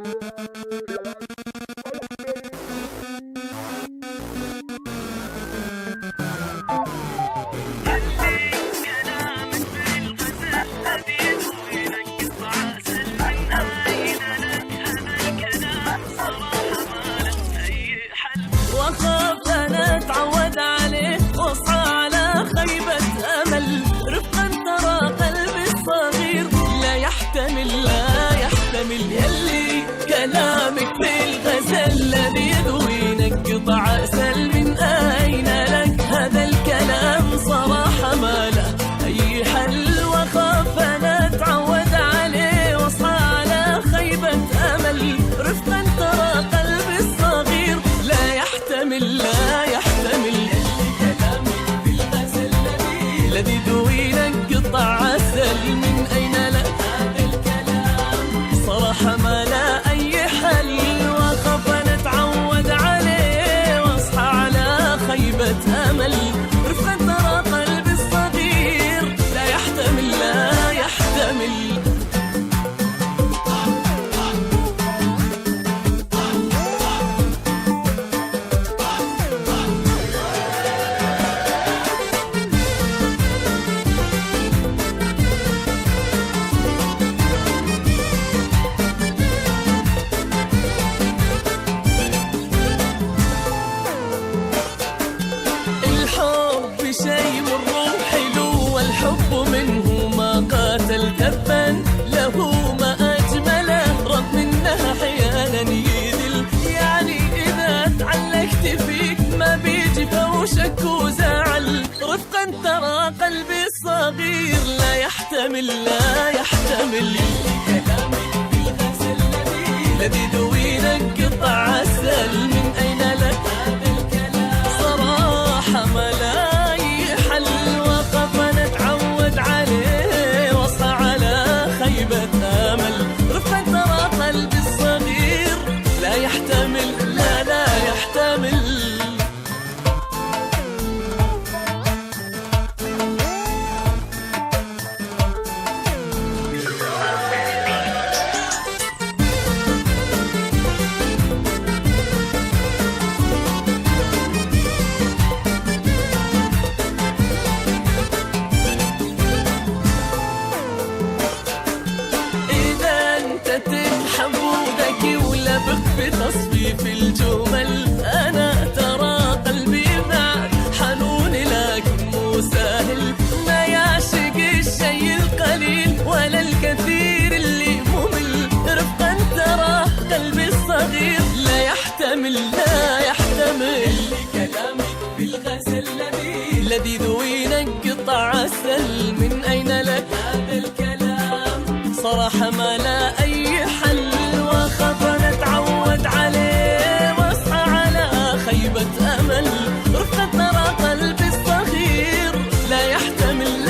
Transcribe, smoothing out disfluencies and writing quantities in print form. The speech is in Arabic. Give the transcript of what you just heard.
واخاف انا اتعود عليه واصحى على خيبة امل، رفقا ترى قلبي الصغير لا يحتمل يلي كلامك بالغزل الذي يدوي نقطع عسل. من اين لك هذا الكلام صراحة ما له اي حل، واخاف انا اتعود عليه واصحى على خيبة امل، رفقا ترى قلبي الصغير لا يحتمل كلامك بالغزل الذي دوي نقطع عسل. من اين لك هذا الكلام صراحة ما لا اي حل، واخاف انا اتعود عليه واصحى على خيبة امل، رفقا ترى قلبي الصغير لا يحتمل شيء من روح حلو، والحب منه ما قاتل تبا له ما أجمله، رغم إنها أحيانا يذل. يعني إذا تعلقت فيك ما بيجي فوشك وزعل، رفقا ترى قلبي الصغير لا يحتمل كلامك بالغزل الذي دوي نقطع عسل. من أين لك هذا الكلام صراحة ما لا رفقا ترى قلبي الصغير لا يحتمل لا يحتمل. بتصفيف الجمل أنا ترى قلبي بعد حنون لكن مو سهل، ما يعشق الشيء القليل ولا الكثير اللي ممل، رفقا ترى قلبي الصغير لا يحتمل كلامك بالغزل الذي ذوي نقطع عسل. من أين لك هذا الكلام صراحة ما لا أي حل، واخاف انا اتعود عليه واصحى على خيبة امل، رفقا ترى قلبي الصغير لا يحتمل